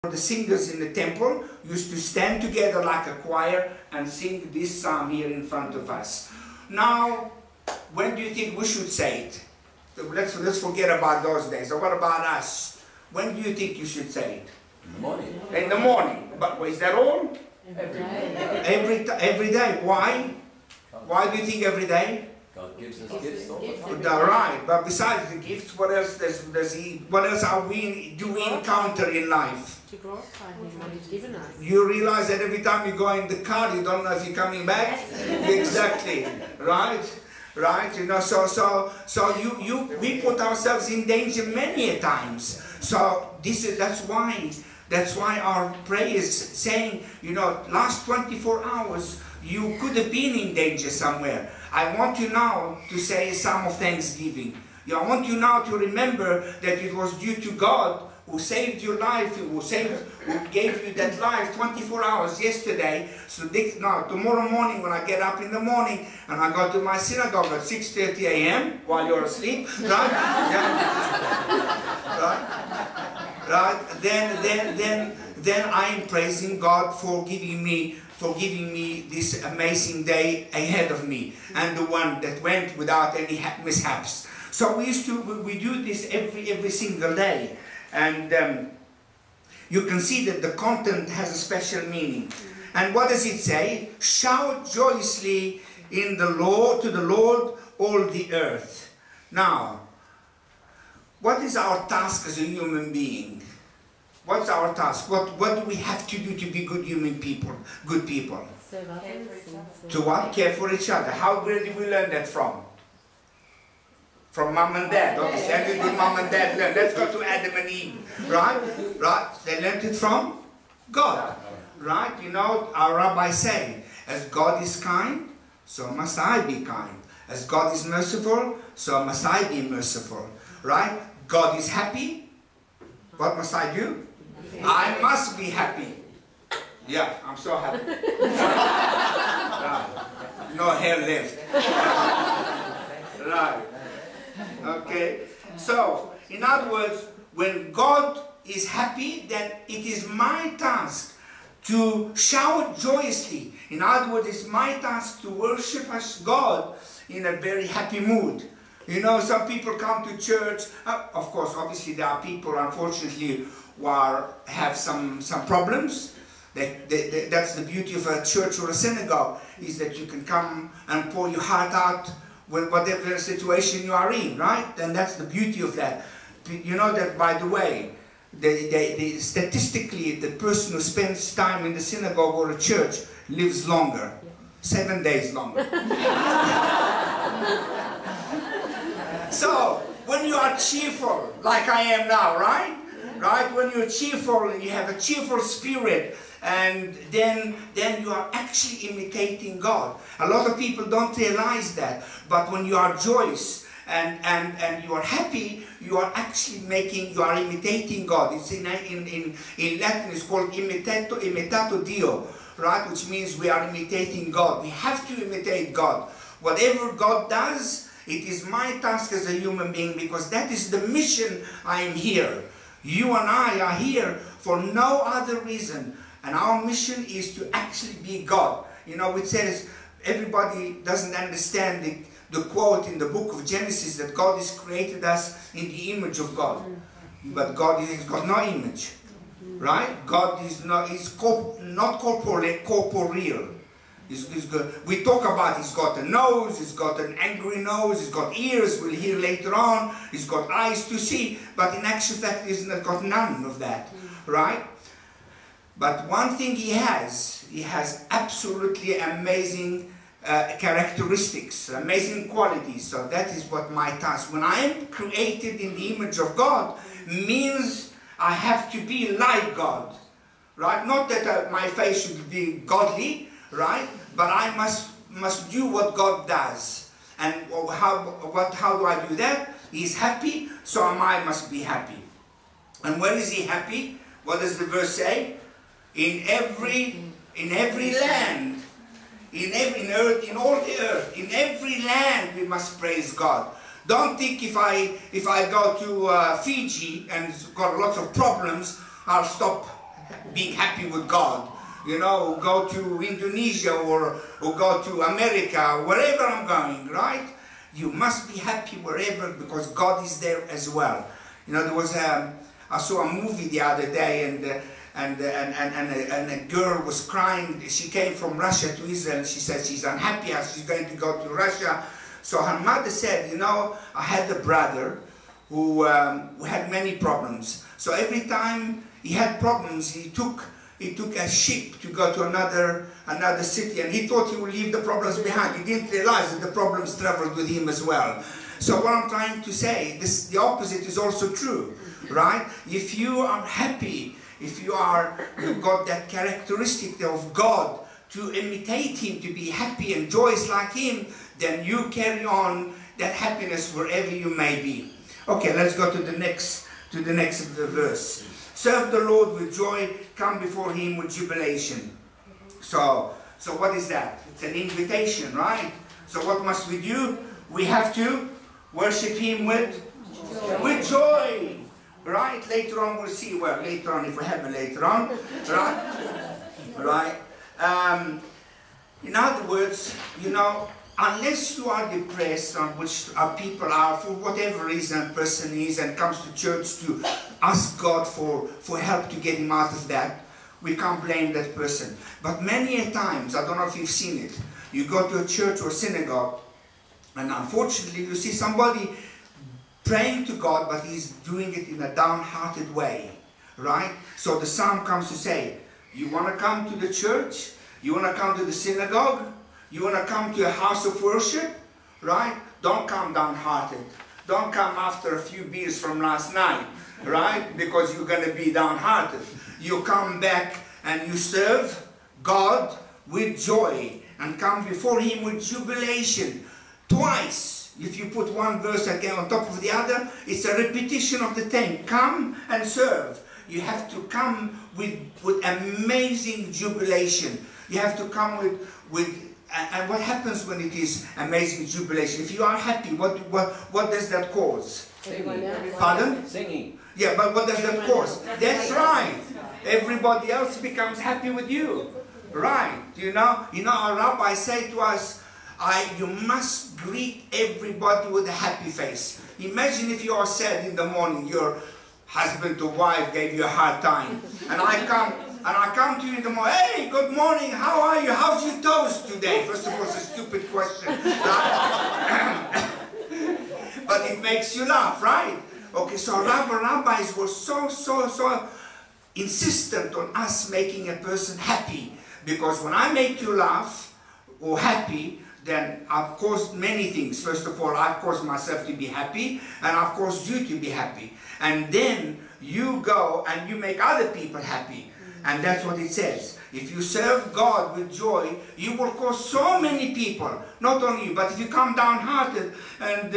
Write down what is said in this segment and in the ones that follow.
The singers in the temple used to stand together like a choir and sing this psalm here in front of us. Now, when do you think we should say it? Let's forget about those days. So what about us? When do you think you should say it? In the morning. In the morning. But is that all? Every day. Why? Why do you think every day? God gives us gifts all the time. Right, but besides the gifts, what else do we encounter in life? To glorify Him, what He's given us. You realize that every time you go in the car, you don't know if you're coming back. Exactly, right? Right, you know. So we put ourselves in danger many a times. So that's why our prayers saying, you know, last 24 hours you could have been in danger somewhere. I want you now to say a psalm of thanksgiving. I want you now to remember that it was due to God who saved your life, who gave you that life 24 hours yesterday. So now, tomorrow morning when I get up in the morning and I go to my synagogue at 6:30 a.m. while you're asleep, right? Yeah. Right? Then I am praising God for giving me this amazing day ahead of me, and the one that went without any mishaps. So we do this every single day, and you can see that the content has a special meaning. And what does it say? Shout joyously in the Lord, to the Lord, all the earth. Now, what is our task as a human being? What's our task? What do we have to do to be good human people, good people? To what? Care for each other. How did we learn that from? From mom and dad. Okay, how did mom and dad learn? Let's go to Adam and Eve. Right? Right? They learned it from God. Right? You know, our rabbis say, as God is kind, so must I be kind. As God is merciful, so must I be merciful. Right? God is happy. What must I do? I must be happy. Yeah, I'm so happy. Right. No hair left. Right. Okay. So, in other words, when God is happy, then it is my task to shout joyously. In other words, it's my task to worship as God in a very happy mood. You know, some people come to church. Of course, obviously, there are people, unfortunately, who have some problems. That's the beauty of a church or a synagogue, is that you can come and pour your heart out with whatever situation you are in, right? And that's the beauty of that. You know that, by the way, statistically, the person who spends time in the synagogue or a church lives longer, 7 days longer. So, when you are cheerful, like I am now, right? Right? When you're cheerful and you have a cheerful spirit, and then you are actually imitating God. A lot of people don't realize that, but when you are joyous and you are happy, you are actually imitating God. It's in Latin, it's called imitato Dio, right? Which means we are imitating God. We have to imitate God. Whatever God does, it is my task as a human being, because that is the mission I am here. You and I are here for no other reason. And our mission is to actually be God. You know, it says, everybody doesn't understand the quote in the book of Genesis that God has created us in the image of God. But God has got no image. Right? God is not corporeal. We talk about he's got a nose, he's got an angry nose, he's got ears, we'll hear later on, he's got eyes to see, but in actual fact he's got none of that, right? But one thing he has absolutely amazing characteristics, amazing qualities. So that is what my task. When I am created in the image of God, means I have to be like God, right? Not that my face should be godly, right? But I must do what God does. And how do I do that? He's happy, so I must be happy. And when is he happy? What does the verse say? In every land, in all the earth, in every land we must praise God. Don't think if I go to Fiji and it's got lots of problems, I'll stop being happy with God. You know, go to Indonesia or go to America, wherever I'm going, right? You must be happy wherever, because God is there as well. You know, there was I saw a movie the other day, and a girl was crying. She came from Russia to Israel, and she said she's unhappy as she's going to go to Russia. So her mother said, you know, I had a brother who had many problems. So every time he had problems, he took a ship to go to another city, and he thought he would leave the problems behind. He didn't realize that the problems traveled with him as well. So what I'm trying to say, the opposite is also true, right? If you are happy, if you've got that characteristic of God, to imitate Him, to be happy and joyous like Him, then you carry on that happiness wherever you may be. Okay, let's go to the next verse. Serve the Lord with joy, come before Him with jubilation. So what is that? It's an invitation, right? So what must we do? We have to worship Him with joy. Right? Later on we'll see. Well, later on, if we have it later on. Right? In other words, you know, unless you are depressed, on which our people are, for whatever reason a person is, and comes to church to ask God for help to get him out of that, we can't blame that person. But many a times, I don't know if you've seen it, you go to a church or synagogue, and unfortunately you see somebody praying to God, but he's doing it in a downhearted way, right? So the psalm comes to say, you want to come to the church? You want to come to the synagogue? You want to come to a house of worship? Right? Don't come downhearted. Don't come after a few beers from last night, right? Because you're going to be downhearted. You come back and you serve God with joy and come before Him with jubilation. Twice, if you put one verse again on top of the other, it's a repetition of the thing. Come and serve. You have to come with amazing jubilation. You have to come and what happens when it is amazing jubilation? If you are happy, what does that cause? Singing. Pardon? Singing. Yeah, but what does that cause? That's right. Everybody else becomes happy with you. Right. You know our rabbi said to us, you must greet everybody with a happy face. Imagine if you are sad in the morning, your husband or wife gave you a hard time, and I come to you in the morning, hey, good morning, how are you? How's your toast today? First of all, it's a stupid question. But it makes you laugh, right? Okay, so rabbis were so insistent on us making a person happy. Because when I make you laugh or happy, then I've caused many things. First of all, I've caused myself to be happy, and I've caused you to be happy. And then you go and you make other people happy. And that's what it says. If you serve God with joy, you will cause so many people, not only you, but if you come downhearted and,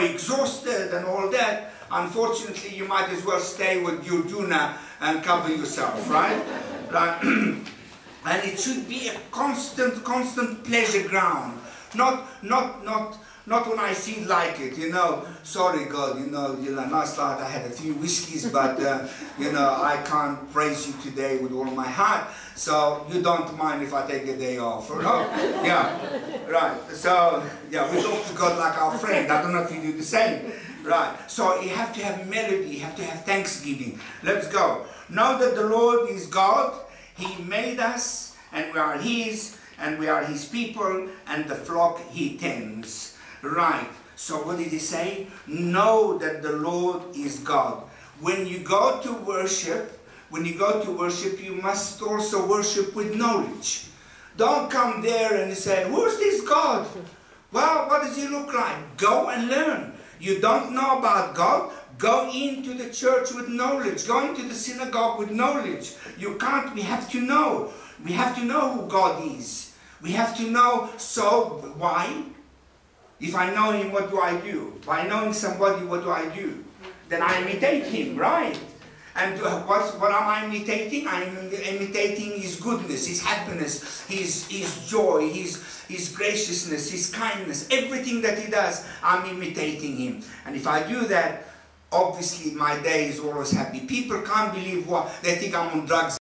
exhausted and all that, unfortunately, you might as well stay with your tuna and cover yourself, right? And it should be a constant pleasure ground. Not when I feel like it, sorry God, last night I had a few whiskeys, but, I can't praise you today with all my heart, so you don't mind if I take a day off, or no? Yeah, right, so, yeah, we talk to God like our friend. I don't know if you do the same, right? So you have to have melody, you have to have thanksgiving. Let's go. Know that the Lord is God. He made us, and we are His, and we are His people, and the flock He tends. Right. So what did He say? Know that the Lord is God. When you go to worship, you must also worship with knowledge. Don't come there and say, who's this God? Well, what does He look like? Go and learn. You don't know about God? Go into the church with knowledge. Go into the synagogue with knowledge. You can't. We have to know. We have to know who God is. We have to know. So, why? If I know Him, what do I do? By knowing somebody, what do I do? Then I imitate Him, right? And what am I imitating? I'm imitating His goodness, His happiness, His joy, His graciousness, His kindness. Everything that He does, I'm imitating Him. And if I do that, obviously my day is always happy. People can't believe what they think I'm on drugs.